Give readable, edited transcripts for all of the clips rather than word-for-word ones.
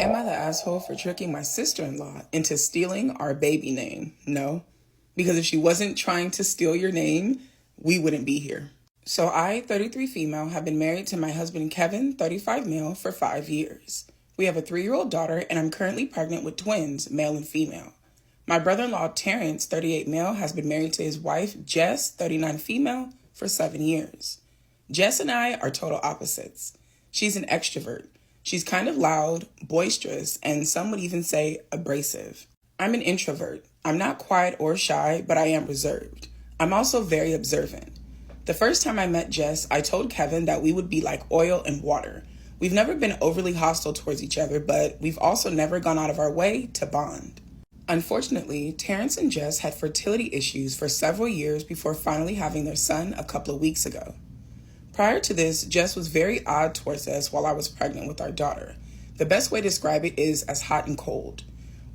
Am I the asshole for tricking my sister-in-law into stealing our baby name? No, because if she wasn't trying to steal your name, we wouldn't be here. So I, 33 female, have been married to my husband Kevin, 35 male, for 5 years. We have a 3-year-old daughter, and I'm currently pregnant with twins, male and female. My brother-in-law Terrence, 38 male, has been married to his wife Jess, 39 female, for 7 years. Jess and I are total opposites. She's an extrovert. She's kind of loud, boisterous, and some would even say abrasive. I'm an introvert. I'm not quiet or shy, but I am reserved. I'm also very observant. The first time I met Jess, I told Kevin that we would be like oil and water. We've never been overly hostile towards each other, but we've also never gone out of our way to bond. Unfortunately, Terrence and Jess had fertility issues for several years before finally having their son a couple of weeks ago. Prior to this, Jess was very odd towards us while I was pregnant with our daughter. The best way to describe it is as hot and cold.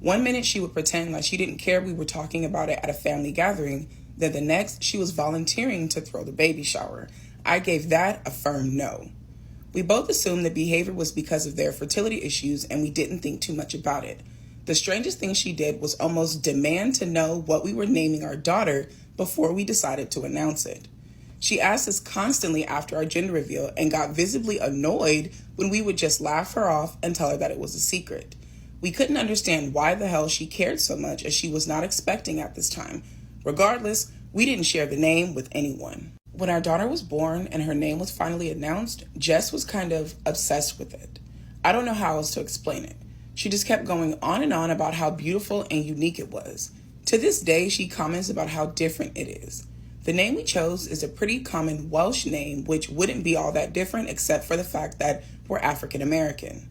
One minute she would pretend like she didn't care we were talking about it at a family gathering, then the next she was volunteering to throw the baby shower. I gave that a firm no. We both assumed the behavior was because of their fertility issues and we didn't think too much about it. The strangest thing she did was almost demand to know what we were naming our daughter before we decided to announce it. She asked us constantly after our gender reveal and got visibly annoyed when we would just laugh her off and tell her that it was a secret. We couldn't understand why the hell she cared so much as she was not expecting at this time. Regardless, we didn't share the name with anyone. When our daughter was born and her name was finally announced, Jess was kind of obsessed with it. I don't know how else to explain it. She just kept going on and on about how beautiful and unique it was. To this day, she comments about how different it is. The name we chose is a pretty common Welsh name, which wouldn't be all that different except for the fact that we're African American.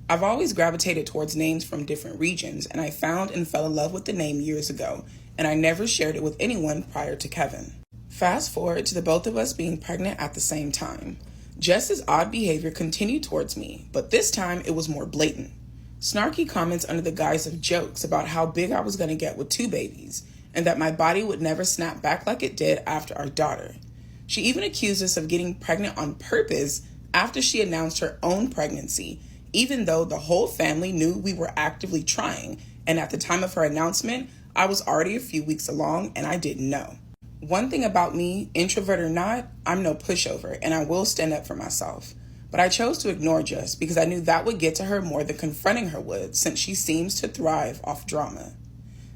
I've always gravitated towards names from different regions, and I found and fell in love with the name years ago, and I never shared it with anyone prior to Kevin. Fast forward to the both of us being pregnant at the same time. Jess's odd behavior continued towards me, but this time it was more blatant. Snarky comments under the guise of jokes about how big I was going to get with 2 babies, and that my body would never snap back like it did after our daughter. She even accused us of getting pregnant on purpose after she announced her own pregnancy, even though the whole family knew we were actively trying, and at the time of her announcement, I was already a few weeks along and I didn't know. One thing about me, introvert or not, I'm no pushover and I will stand up for myself. But I chose to ignore Jess because I knew that would get to her more than confronting her would, since she seems to thrive off drama.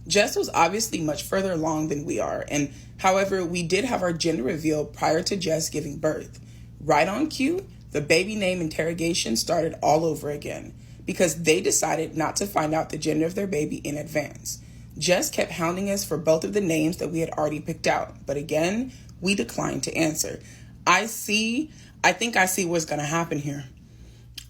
Jess was obviously much further along than we are, and however, we did have our gender reveal prior to Jess giving birth. Right on cue, the baby name interrogation started all over again because they decided not to find out the gender of their baby in advance. Jess kept hounding us for both of the names that we had already picked out, but again, we declined to answer. I think I see what's going to happen here.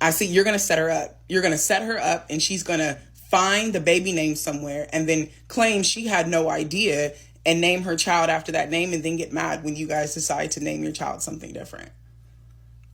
I see you're going to set her up. You're going to set her up and she's going to find the baby name somewhere and then claim she had no idea and name her child after that name and then get mad when you guys decide to name your child something different.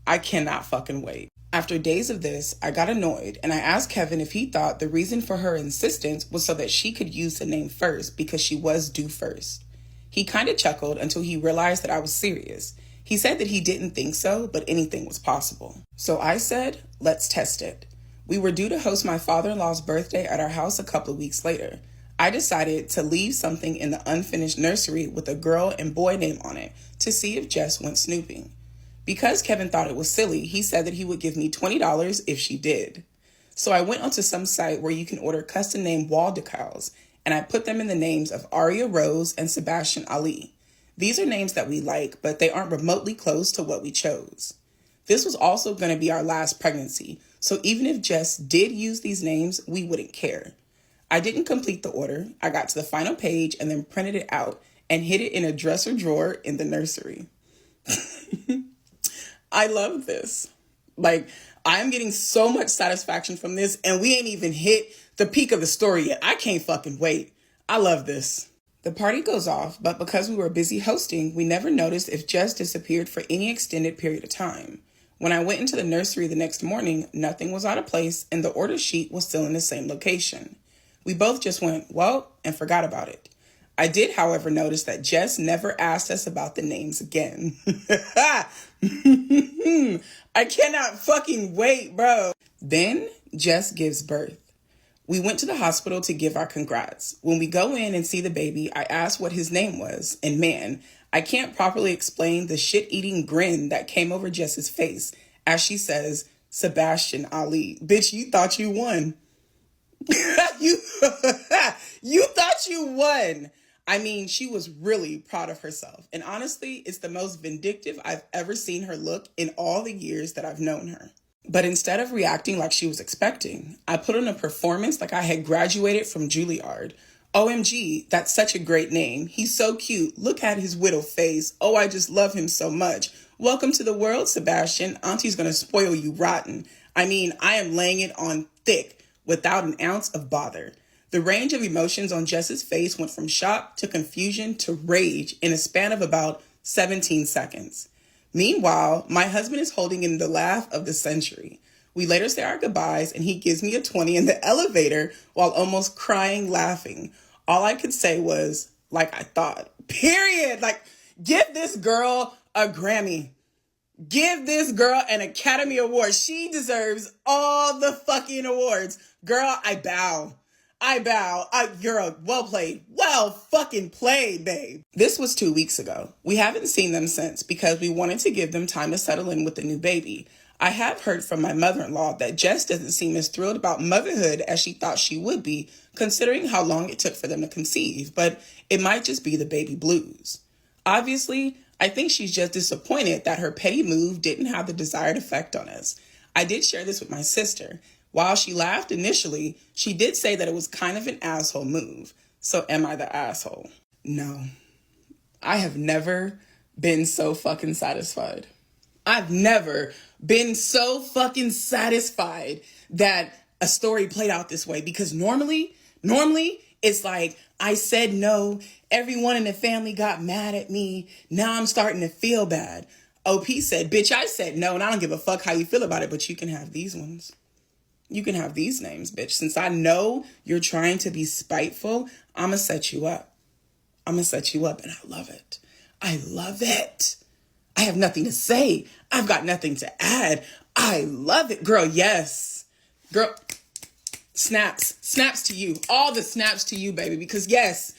I cannot fucking wait. After days of this, I got annoyed and I asked Kevin if he thought the reason for her insistence was so that she could use the name first because she was due first. He kind of chuckled until he realized that I was serious. He said that he didn't think so, but anything was possible. So I said, let's test it. We were due to host my father-in-law's birthday at our house a couple of weeks later. I decided to leave something in the unfinished nursery with a girl and boy name on it to see if Jess went snooping. Because Kevin thought it was silly, he said that he would give me $20 if she did. So I went onto some site where you can order custom name wall decals, and I put them in the names of Aria Rose and Sebastian Ali. These are names that we like, but they aren't remotely close to what we chose. This was also going to be our last pregnancy, so even if Jess did use these names, we wouldn't care. I didn't complete the order. I got to the final page and then printed it out and hid it in a dresser drawer in the nursery. I love this. I'm getting so much satisfaction from this, and we ain't even hit the peak of the story yet. I can't fucking wait. I love this. The party goes off, but because we were busy hosting, we never noticed if Jess disappeared for any extended period of time. When I went into the nursery the next morning, nothing was out of place and the order sheet was still in the same location. We both just went, well, and forgot about it. I did, however, notice that Jess never asked us about the names again. I cannot fucking wait, bro. Then Jess gives birth. We went to the hospital to give our congrats. When we go in and see the baby, I asked what his name was, and man, I can't properly explain the shit-eating grin that came over Jess's face as she says, Sebastian Ali. Bitch, you thought you won. you, you thought you won. I mean, she was really proud of herself. And honestly, it's the most vindictive I've ever seen her look in all the years that I've known her. But instead of reacting like she was expecting, I put on a performance like I had graduated from Juilliard. OMG, that's such a great name. He's so cute. Look at his widow face. Oh, I just love him so much. Welcome to the world, Sebastian. Auntie's gonna spoil you rotten. I mean, I am laying it on thick without an ounce of bother. The range of emotions on Jess's face went from shock to confusion to rage in a span of about 17 seconds. Meanwhile, my husband is holding in the laugh of the century. We later say our goodbyes and he gives me a 20 in the elevator while almost crying laughing. All I could say was, like I thought. Period. Like, give this girl a Grammy. Give this girl an Academy Award. She deserves all the fucking awards. Girl, I bow. Girl, well played. Well fucking played, babe. This was 2 weeks ago. We haven't seen them since because we wanted to give them time to settle in with the new baby. I have heard from my mother-in-law that Jess doesn't seem as thrilled about motherhood as she thought she would be, considering how long it took for them to conceive, but it might just be the baby blues. Obviously, I think she's just disappointed that her petty move didn't have the desired effect on us. I did share this with my sister. While she laughed initially, she did say that it was kind of an asshole move. So am I the asshole? No. I have never been so fucking satisfied. I've never been so fucking satisfied that a story played out this way, because normally it's like, I said no, everyone in the family got mad at me, now I'm starting to feel bad. OP said, bitch, I said no, and I don't give a fuck how you feel about it, but you can have these ones. You can have these names, bitch. Since I know you're trying to be spiteful, I'm going to set you up. I'm going to set you up, and I love it. I love it. I have nothing to say. I've got nothing to add. I love it. Girl, yes. Girl, snaps to you. All the snaps to you, baby, because yes,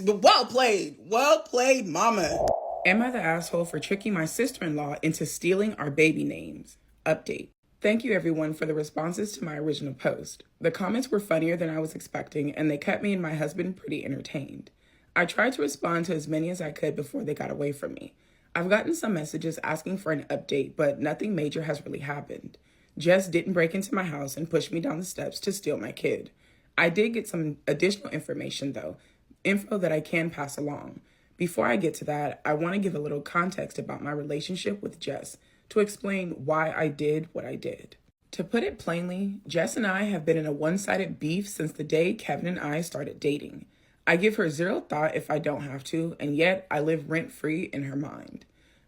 well played, mama. Am I the asshole for tricking my sister-in-law into stealing our baby names? Update. Thank you everyone for the responses to my original post. The comments were funnier than I was expecting, and they kept me and my husband pretty entertained. I tried to respond to as many as I could before they got away from me. I've gotten some messages asking for an update, but nothing major has really happened. Jess didn't break into my house and push me down the steps to steal my kid. I did get some additional information though, info that I can pass along. Before I get to that, I want to give a little context about my relationship with Jess to explain why I did what I did. To put it plainly, Jess and I have been in a one-sided beef since the day Kevin and I started dating. I give her zero thought if I don't have to, and yet I live rent-free in her mind.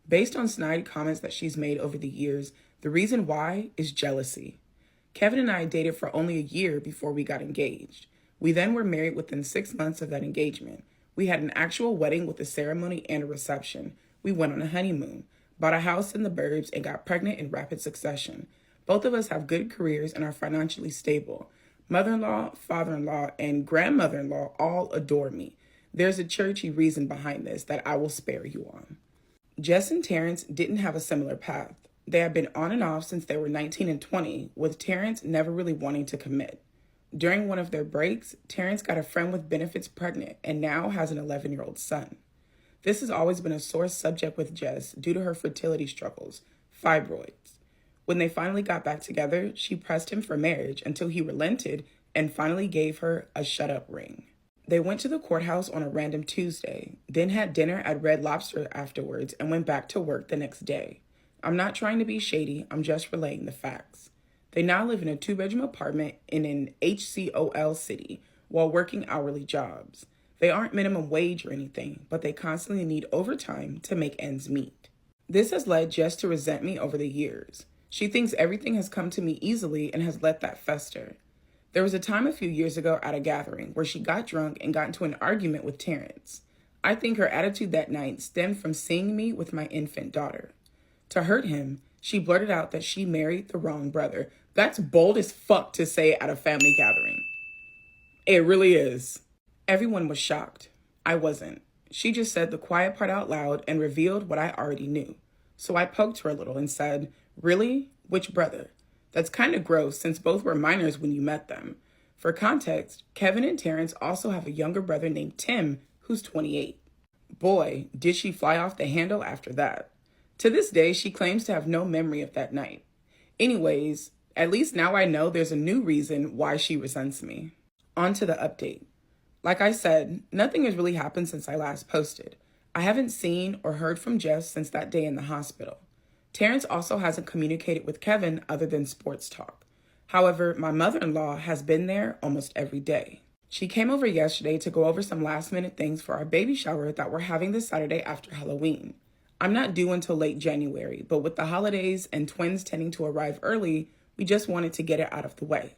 Based on snide comments that she's made over the years, the reason why is jealousy. Kevin and I dated for only a year before we got engaged. We then were married within 6 months of that engagement. We had an actual wedding with a ceremony and a reception. We went on a honeymoon, bought a house in the burbs, and got pregnant in rapid succession. Both of us have good careers and are financially stable. Mother-in-law, father-in-law, and grandmother-in-law all adore me. There's a churchy reason behind this that I will spare you on. Jess and Terrence didn't have a similar path. They have been on and off since they were 19 and 20, with Terrence never really wanting to commit. During one of their breaks, Terrence got a friend with benefits pregnant and now has an 11-year-old son. This has always been a sore subject with Jess due to her fertility struggles, fibroids. When they finally got back together, she pressed him for marriage until he relented and finally gave her a shut-up ring. They went to the courthouse on a random Tuesday, then had dinner at Red Lobster afterwards and went back to work the next day. I'm not trying to be shady, I'm just relaying the facts. They now live in a 2-bedroom apartment in an HCOL city while working hourly jobs. They aren't minimum wage or anything, but they constantly need overtime to make ends meet. This has led Jess to resent me over the years. She thinks everything has come to me easily and has let that fester. There was a time a few years ago at a gathering where she got drunk and got into an argument with Terrence. I think her attitude that night stemmed from seeing me with my infant daughter. To hurt him, She blurted out that she married the wrong brother. That's bold as fuck to say at a family gathering. It really is. Everyone was shocked. I wasn't. She just said the quiet part out loud and revealed what I already knew. So I poked her a little and said, "Really? Which brother? That's kind of gross since both were minors when you met them." For context, Kevin and Terrence also have a younger brother named Tim, who's 28. Boy, did she fly off the handle after that. To this day, she claims to have no memory of that night. Anyways, at least now I know there's a new reason why she resents me. On to the update. Like I said, nothing has really happened since I last posted. I haven't seen or heard from Jess since that day in the hospital. Terrence also hasn't communicated with Kevin other than sports talk. However, my mother-in-law has been there almost every day. She came over yesterday to go over some last-minute things for our baby shower that we're having this Saturday after Halloween. I'm not due until late January, but with the holidays and twins tending to arrive early, we just wanted to get it out of the way.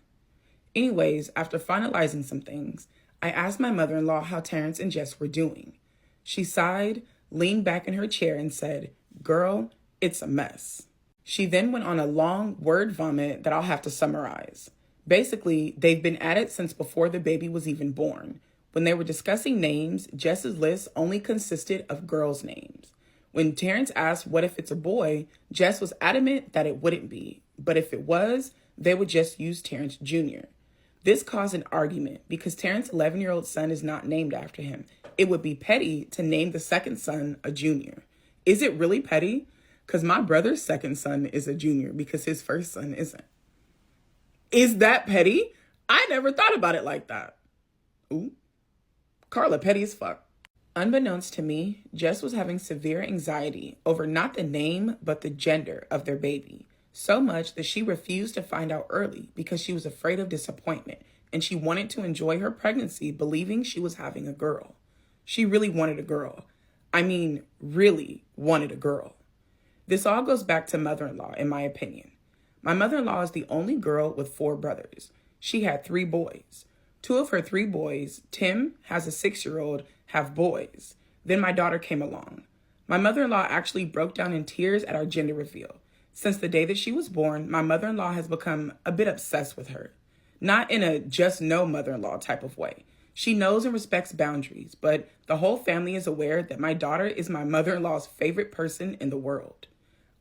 Anyways, after finalizing some things, I asked my mother-in-law how Terrence and Jess were doing. She sighed, leaned back in her chair, and said, "Girl, it's a mess." She then went on a long word vomit that I'll have to summarize. Basically, they've been at it since before the baby was even born. When they were discussing names, Jess's list only consisted of girls' names. When Terrence asked what if it's a boy, Jess was adamant that it wouldn't be, but if it was, they would just use Terrence Jr. This caused an argument because Terrence's 11-year-old son is not named after him. It would be petty to name the second son a junior. Is it really petty? Because my brother's second son is a junior because his first son isn't. Is that petty? I never thought about it like that. Ooh, Carla, petty as fuck. Unbeknownst to me, Jess was having severe anxiety over not the name, but the gender of their baby. So much that she refused to find out early because she was afraid of disappointment and she wanted to enjoy her pregnancy believing she was having a girl. She really wanted a girl. I mean, really wanted a girl. This all goes back to mother-in-law, in my opinion. My mother-in-law is the only girl with 4 brothers. She had 3 boys. 2 of her 3 boys, Tim has a 6-year-old, have boys. Then my daughter came along. My mother-in-law actually broke down in tears at our gender reveal. Since the day that she was born, my mother-in-law has become a bit obsessed with her. Not in a just no mother-in-law type of way. She knows and respects boundaries, but the whole family is aware that my daughter is my mother-in-law's favorite person in the world.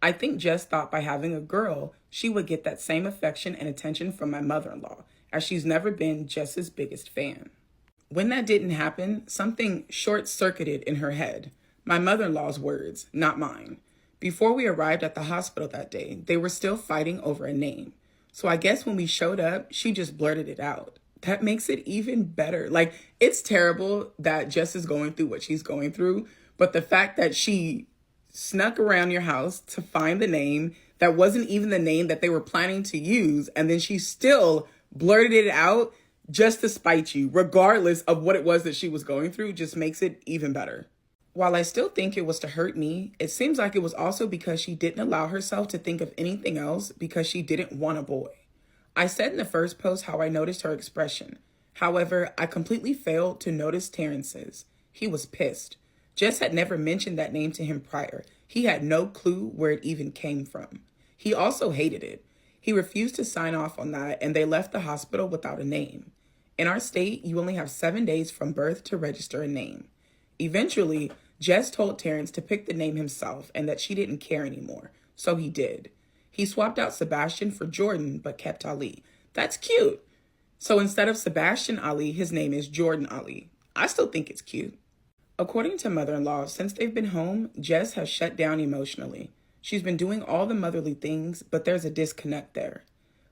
I think Jess thought by having a girl, she would get that same affection and attention from my mother-in-law, as she's never been Jess's biggest fan. When that didn't happen, something short-circuited in her head. My mother-in-law's words, not mine. Before we arrived at the hospital that day, they were still fighting over a name. So I guess when we showed up, she just blurted it out. That makes it even better. Like, it's terrible that Jess is going through what she's going through, but the fact that she snuck around your house to find the name that wasn't even the name that they were planning to use, and then she still blurted it out just to spite you, regardless of what it was that she was going through, just makes it even better. While I still think it was to hurt me, it seems like it was also because she didn't allow herself to think of anything else because she didn't want a boy. I said in the first post how I noticed her expression. However, I completely failed to notice Terrence's. He was pissed. Jess had never mentioned that name to him prior. He had no clue where it even came from. He also hated it. He refused to sign off on that, and they left the hospital without a name. In our state, you only have 7 days from birth to register a name. Eventually, Jess told Terrence to pick the name himself and that she didn't care anymore, so he did. He swapped out Sebastian for Jordan, but kept Ali. That's cute. So instead of Sebastian Ali, his name is Jordan Ali. I still think it's cute. According to mother-in-law, since they've been home, Jess has shut down emotionally. She's been doing all the motherly things, but there's a disconnect there.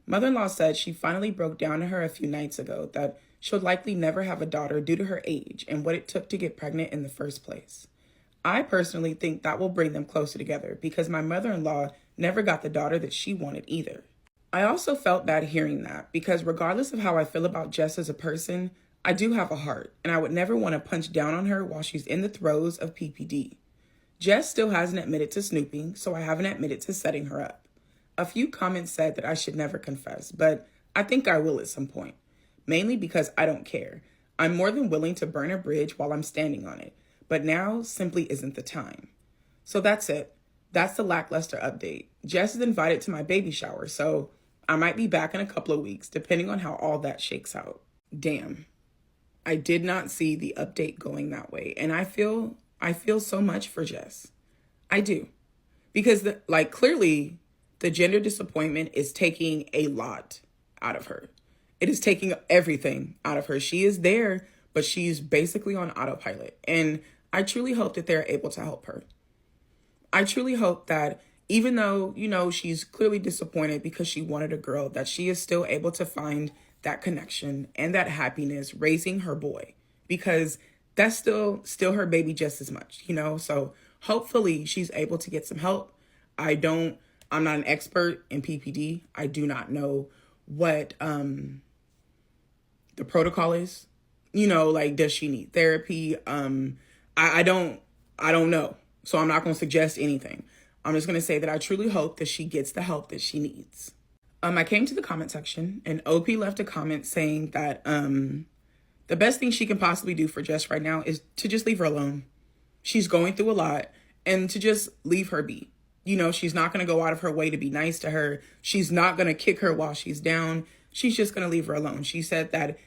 Mother-in-law said she finally broke down to her a few nights ago that she'll likely never have a daughter due to her age and what it took to get pregnant in the first place. I personally think that will bring them closer together because my mother-in-law never got the daughter that she wanted either. I also felt bad hearing that because regardless of how I feel about Jess as a person, I do have a heart and I would never want to punch down on her while she's in the throes of PPD. Jess still hasn't admitted to snooping, so I haven't admitted to setting her up. A few comments said that I should never confess, but I think I will at some point, mainly because I don't care. I'm more than willing to burn a bridge while I'm standing on it, but now simply isn't the time. So that's it. That's the lackluster update. Jess is invited to my baby shower, so I might be back in a couple of weeks, depending on how all that shakes out. Damn. I did not see the update going that way. And I feel so much for Jess. I do. Because clearly the gender disappointment is taking a lot out of her. It is taking everything out of her. She is there, but she's basically on autopilot. And I truly hope that they're able to help her. I truly hope that even though, she's clearly disappointed because she wanted a girl, that she is still able to find that connection and that happiness raising her boy, because that's still her baby just as much, So hopefully she's able to get some help. I'm not an expert in PPD. I do not know what the protocol is. Does she need therapy? I don't know. So I'm not going to suggest anything. I'm just going to say that I truly hope that she gets the help that she needs. I came to the comment section and OP left a comment saying that the best thing she can possibly do for Jess right now is to just leave her alone. She's going through a lot, and to just leave her be. She's not going to go out of her way to be nice to her. She's not going to kick her while she's down. She's just going to leave her alone. She said that,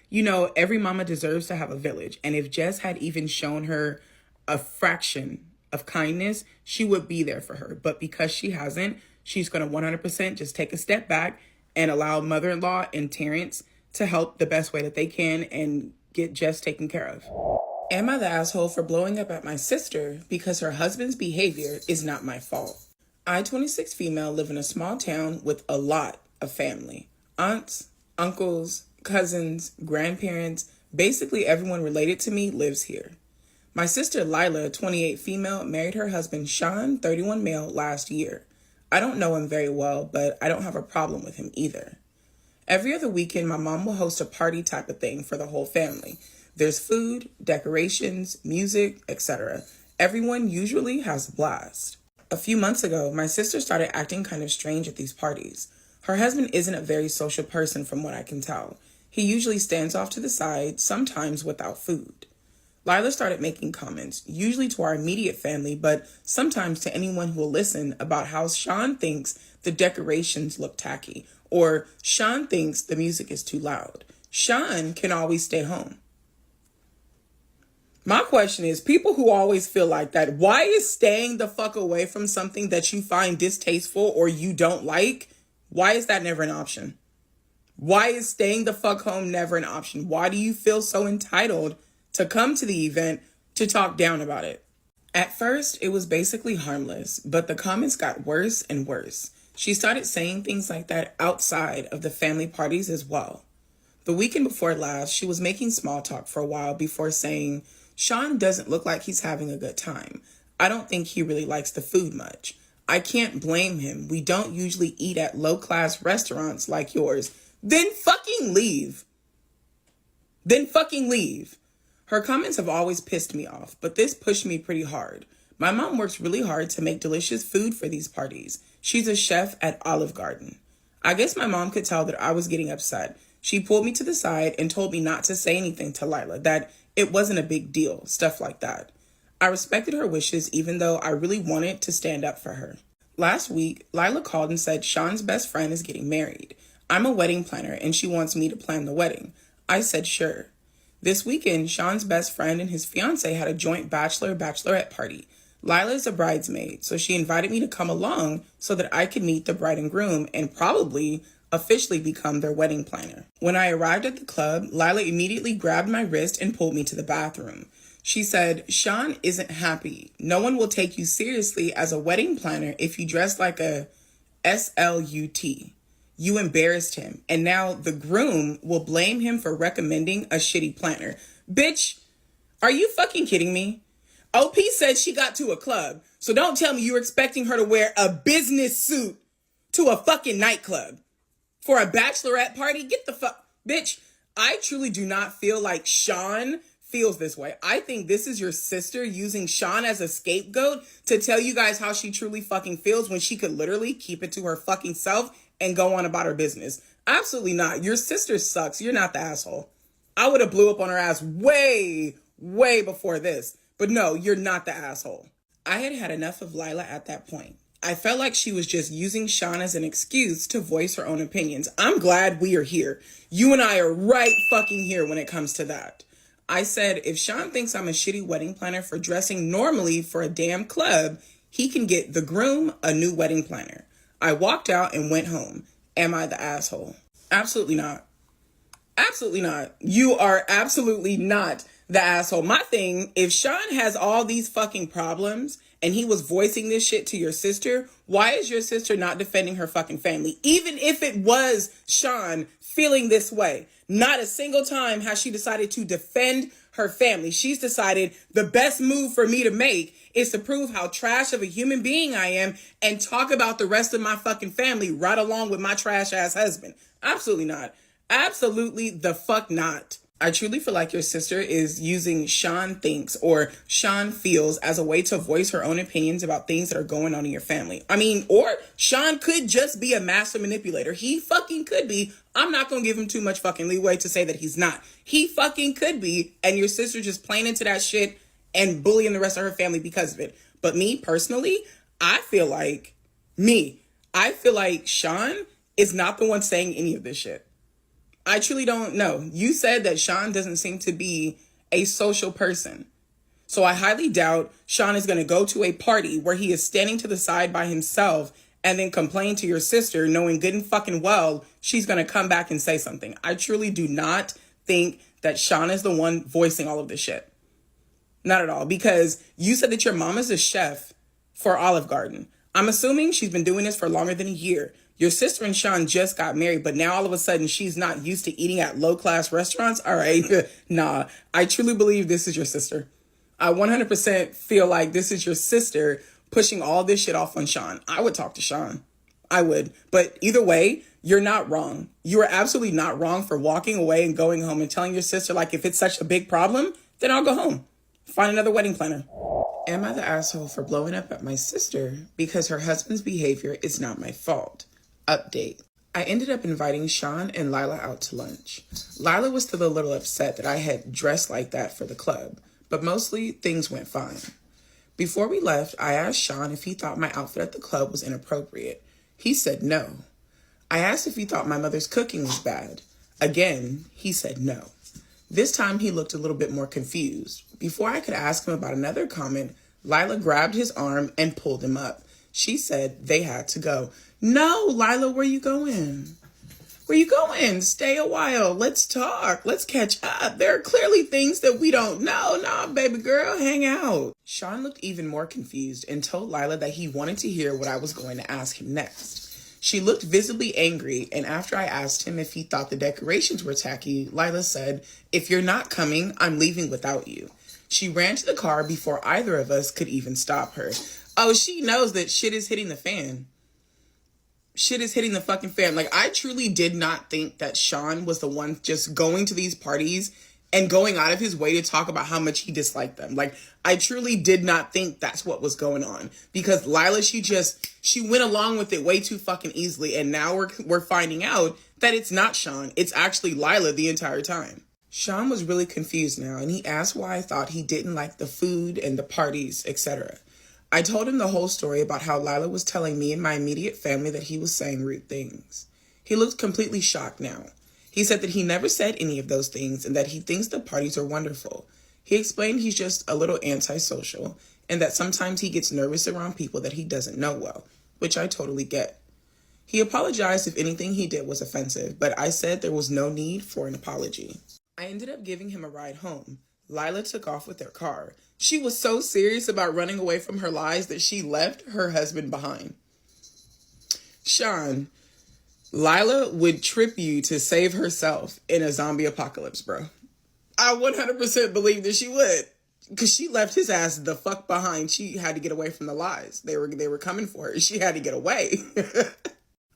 every mama deserves to have a village. And if Jess had even shown her a fraction of kindness, she would be there for her. But because she hasn't, she's going to 100% just take a step back and allow mother-in-law and Terrence to help the best way that they can and get Jess taken care of. Am I the asshole for blowing up at my sister because her husband's behavior is not my fault? I, 26 female, live in a small town with a lot of family. Aunts, uncles, cousins, grandparents, basically everyone related to me lives here. My sister Lila, 28 female, married her husband Sean, 31 male, last year. I don't know him very well, but I don't have a problem with him either. Every other weekend, my mom will host a party type of thing for the whole family. There's food, decorations, music, etc. Everyone usually has a blast. A few months ago, my sister started acting kind of strange at these parties. Her husband isn't a very social person from what I can tell. He usually stands off to the side, sometimes without food. Lila started making comments, usually to our immediate family, but sometimes to anyone who will listen, about how Sean thinks the decorations look tacky, or Sean thinks the music is too loud. Sean can always stay home. My question is, people who always feel like that, why is staying the fuck away from something that you find distasteful or you don't like, why is that never an option? Why is staying the fuck home never an option? Why do you feel so entitled to come to the event to talk down about it? At first, it was basically harmless, but the comments got worse and worse. She started saying things like that outside of the family parties as well. The weekend before last, she was making small talk for a while before saying, Sean doesn't look like he's having a good time. I don't think he really likes the food much. I can't blame him. We don't usually eat at low-class restaurants like yours. Then fucking leave. Her comments have always pissed me off, but this pushed me pretty hard. My mom works really hard to make delicious food for these parties. She's a chef at Olive Garden. I guess my mom could tell that I was getting upset. She pulled me to the side and told me not to say anything to Lila, that it wasn't a big deal, stuff like that. I respected her wishes, even though I really wanted to stand up for her. Last week, Lila called and said Sean's best friend is getting married. I'm a wedding planner and she wants me to plan the wedding. I said sure. This weekend, Sean's best friend and his fiance had a joint bachelorette party. Lila is a bridesmaid, so she invited me to come along so that I could meet the bride and groom and probably officially become their wedding planner. When I arrived at the club, Lila immediately grabbed my wrist and pulled me to the bathroom. She said, Sean isn't happy. No one will take you seriously as a wedding planner if you dress like a SLUT. You embarrassed him, and now the groom will blame him for recommending a shitty planner. Bitch, are you fucking kidding me? OP said she got to a club, so don't tell me you're expecting her to wear a business suit to a fucking nightclub for a bachelorette party. Get the fuck, bitch. I truly do not feel like Sean feels this way. I think this is your sister using Sean as a scapegoat to tell you guys how she truly fucking feels when she could literally keep it to her fucking self and go on about her business. Absolutely not. Your sister sucks. You're not the asshole. I would have blew up on her ass way before this. But no, you're not the asshole. I had had enough of Lila at that point. I felt like she was just using Sean as an excuse to voice her own opinions. I'm glad we are here. You and I are right fucking here when it comes to that. I said, if Sean thinks I'm a shitty wedding planner for dressing normally for a damn club, he can get the groom a new wedding planner. I walked out and went home. Am I the asshole? Absolutely not. Absolutely not. You are absolutely not the asshole. My thing, if Sean has all these fucking problems and he was voicing this shit to your sister, why is your sister not defending her fucking family? Even if it was Sean feeling this way, not a single time has she decided to defend her family. She's decided the best move for me to make is to prove how trash of a human being I am and talk about the rest of my fucking family right along with my trash ass husband. Absolutely not. Absolutely the fuck not. I truly feel like your sister is using Sean thinks or Sean feels as a way to voice her own opinions about things that are going on in your family. I mean, or Sean could just be a master manipulator. He fucking could be. I'm not going to give him too much fucking leeway to say that he's not. He fucking could be. And your sister just playing into that shit and bullying the rest of her family because of it. But me personally, I feel like Sean is not the one saying any of this shit. I truly don't know. You said that Sean doesn't seem to be a social person. So I highly doubt Sean is going to go to a party where he is standing to the side by himself and then complain to your sister knowing good and fucking well she's going to come back and say something. I truly do not think that Sean is the one voicing all of this shit. Not at all. Because you said that your mom is a chef for Olive Garden. I'm assuming she's been doing this for longer than a year. Your sister and Sean just got married, but now all of a sudden she's not used to eating at low-class restaurants? All right, nah. I truly believe this is your sister. I 100% feel like this is your sister pushing all this shit off on Sean. I would talk to Sean. I would. But either way, you're not wrong. You are absolutely not wrong for walking away and going home and telling your sister, like, if it's such a big problem, then I'll go home. Find another wedding planner. Am I the asshole for blowing up at my sister because her husband's behavior is not my fault? Update. I ended up inviting Sean and Lila out to lunch. Lila was still a little upset that I had dressed like that for the club, but mostly things went fine. Before we left, I asked Sean if he thought my outfit at the club was inappropriate. He said no. I asked if he thought my mother's cooking was bad. Again, he said no. This time he looked a little bit more confused. Before I could ask him about another comment, Lila grabbed his arm and pulled him up. She said they had to go. No, Lila, where you going? Where you going? Stay a while. Let's talk. Let's catch up. There are clearly things that we don't know. No, baby girl, hang out. Sean looked even more confused and told Lila that he wanted to hear what I was going to ask him next. She looked visibly angry, and after I asked him if he thought the decorations were tacky, Lila said, if you're not coming, I'm leaving without you. She ran to the car before either of us could even stop her. Oh, she knows that shit is hitting the fan. Shit is hitting the fucking fan. Like, I truly did not think that Sean was the one just going to these parties and going out of his way to talk about how much he disliked them. Like, I truly did not think that's what was going on. Because Lila, she went along with it way too fucking easily. And now we're finding out that it's not Sean. It's actually Lila the entire time. Sean was really confused now, and he asked why I thought he didn't like the food and the parties, etc. I told him the whole story about how Lila was telling me and my immediate family that he was saying rude things. He looked completely shocked now. He said that he never said any of those things and that he thinks the parties are wonderful. He explained he's just a little antisocial and that sometimes he gets nervous around people that he doesn't know well, which I totally get. He apologized if anything he did was offensive, but I said there was no need for an apology. I ended up giving him a ride home. Lila took off with their car. She was so serious about running away from her lies that she left her husband behind. Sean, Lila would trip you to save herself in a zombie apocalypse, bro. I 100% believe that she would. Because she left his ass the fuck behind. She had to get away from the lies. They were coming for her. She had to get away.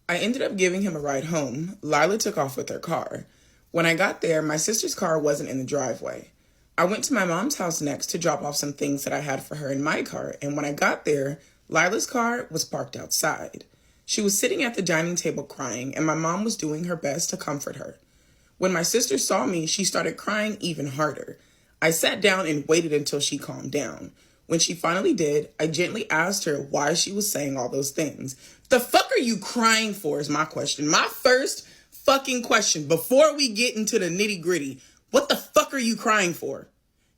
I ended up giving him a ride home. Lila took off with her car. When I got there, my sister's car wasn't in the driveway. I went to my mom's house next to drop off some things that I had for her in my car. And when I got there, Lila's car was parked outside. She was sitting at the dining table crying, and my mom was doing her best to comfort her. When my sister saw me, she started crying even harder. I sat down and waited until she calmed down. When she finally did, I gently asked her why she was saying all those things. The fuck are you crying for is my question. My first fucking question before we get into the nitty gritty. What the fuck are you crying for?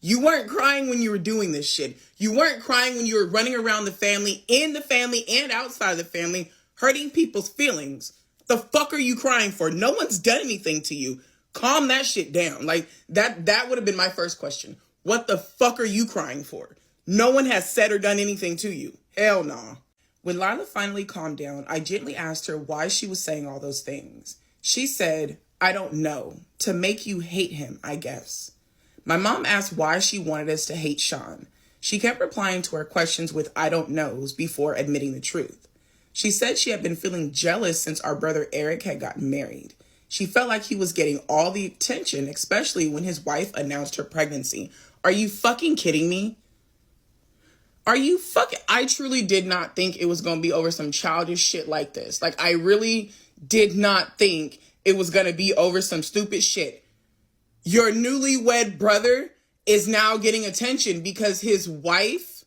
You weren't crying when you were doing this shit. You weren't crying when you were running around the family, in the family, and outside of the family, hurting people's feelings. The fuck are you crying for? No one's done anything to you. Calm that shit down. Like, that would have been my first question. What the fuck are you crying for? No one has said or done anything to you. Hell nah. When Lila finally calmed down, I gently asked her why she was saying all those things. She said, I don't know. To make you hate him, I guess. My mom asked why she wanted us to hate Sean. She kept replying to our questions with I don't knows before admitting the truth. She said she had been feeling jealous since our brother Eric had gotten married. She felt like he was getting all the attention, especially when his wife announced her pregnancy. Are you fucking kidding me? I truly did not think it was going to be over some childish shit like this. Like, I really did not think it was going to be over some stupid shit. Your newlywed brother is now getting attention because his wife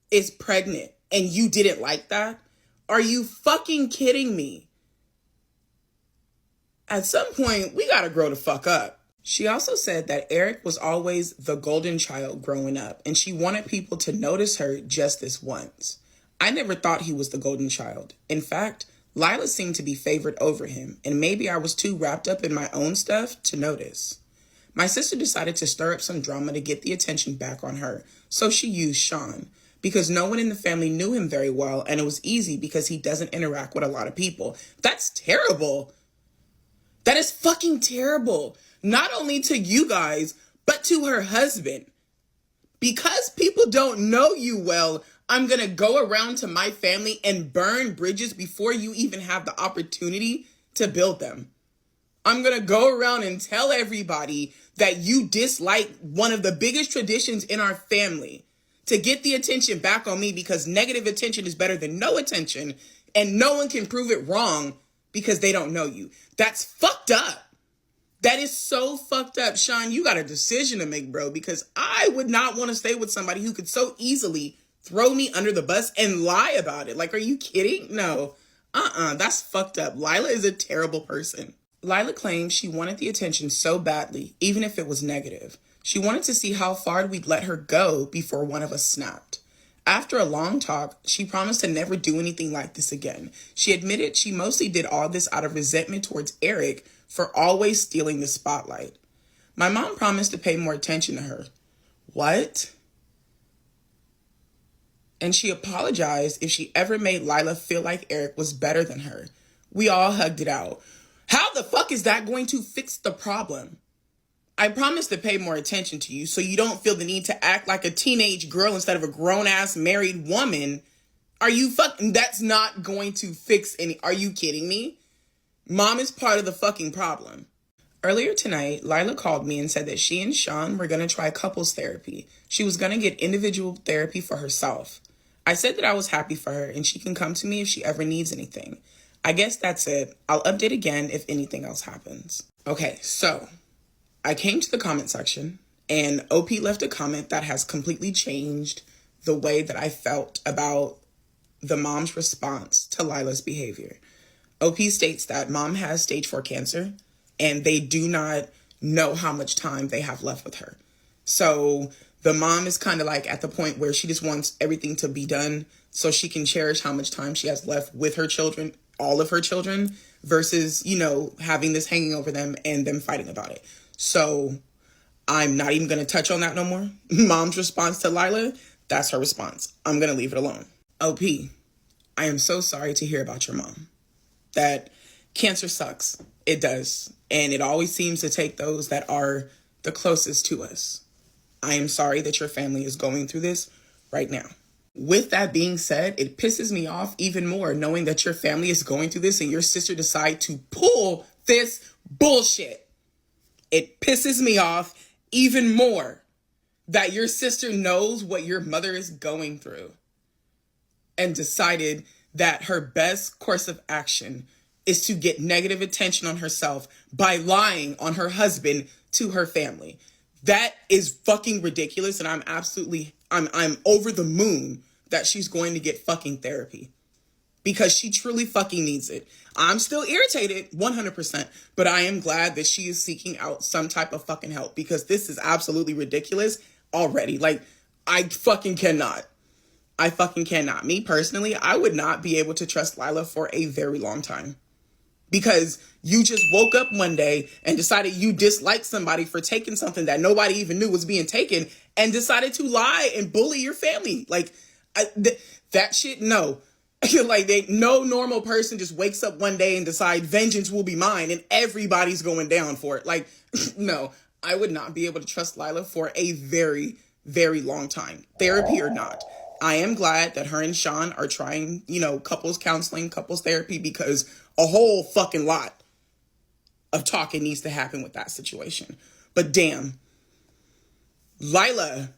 is pregnant and you didn't like that? Are you fucking kidding me? At some point, we got to grow the fuck up. She also said that Eric was always the golden child growing up, and she wanted people to notice her just this once. I never thought he was the golden child. In fact, Lila seemed to be favored over him, and maybe I was too wrapped up in my own stuff to notice. My sister decided to stir up some drama to get the attention back on her, so she used Sean, because no one in the family knew him very well, and it was easy because he doesn't interact with a lot of people. That's terrible. That is fucking terrible. Not only to you guys, but to her husband. Because people don't know you well, I'm going to go around to my family and burn bridges before you even have the opportunity to build them. I'm going to go around and tell everybody that you dislike one of the biggest traditions in our family to get the attention back on me, because negative attention is better than no attention, and no one can prove it wrong because they don't know you. That's fucked up. That is so fucked up. Sean, you got a decision to make, bro, because I would not want to stay with somebody who could so easily throw me under the bus and lie about it. Like, are you kidding? No. That's fucked up. Lila is a terrible person. Lila claims she wanted the attention so badly, even if it was negative. She wanted to see how far we'd let her go before one of us snapped. After a long talk, she promised to never do anything like this again. She admitted she mostly did all this out of resentment towards Eric for always stealing the spotlight. My mom promised to pay more attention to her. What? And she apologized if she ever made Lila feel like Eric was better than her. We all hugged it out. How the fuck is that going to fix the problem? I promise to pay more attention to you so you don't feel the need to act like a teenage girl instead of a grown-ass married woman. Are you fucking... That's not going to fix any... Are you kidding me? Mom is part of the fucking problem. Earlier tonight, Lila called me and said that she and Sean were going to try couples therapy. She was going to get individual therapy for herself. I said that I was happy for her and she can come to me if she ever needs anything. I guess that's it. I'll update again if anything else happens. Okay, so I came to the comment section and OP left a comment that has completely changed the way that I felt about the mom's response to Lila's behavior. OP states that mom has stage 4 cancer and they do not know how much time they have left with her. So the mom is kind of like at the point where she just wants everything to be done so she can cherish how much time she has left with her children, all of her children, versus, having this hanging over them and them fighting about it. So I'm not even going to touch on that no more. Mom's response to Lila, that's her response. I'm going to leave it alone. OP, I am so sorry to hear about your mom. That cancer sucks. It does. And it always seems to take those that are the closest to us. I am sorry that your family is going through this right now. With that being said, it pisses me off even more knowing that your family is going through this and your sister decided to pull this bullshit. It pisses me off even more that your sister knows what your mother is going through and decided that her best course of action is to get negative attention on herself by lying on her husband to her family. That is fucking ridiculous, and I'm over the moon that she's going to get fucking therapy because she truly fucking needs it. I'm still irritated 100%, but I am glad that she is seeking out some type of fucking help because this is absolutely ridiculous already. Like, I fucking cannot. Me personally, I would not be able to trust Lila for a very long time. Because you just woke up one day and decided you disliked somebody for taking something that nobody even knew was being taken and decided to lie and bully your family. Like, that shit, no. Like, no normal person just wakes up one day and decide vengeance will be mine and everybody's going down for it. Like, no, I would not be able to trust Lila for a very, very long time. Therapy or not. I am glad that her and Sean are trying, couples counseling, couples therapy, because a whole fucking lot of talking needs to happen with that situation. But damn, Lila,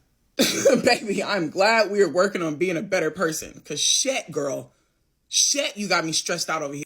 baby, I'm glad we are working on being a better person. Because shit, girl, you got me stressed out over here.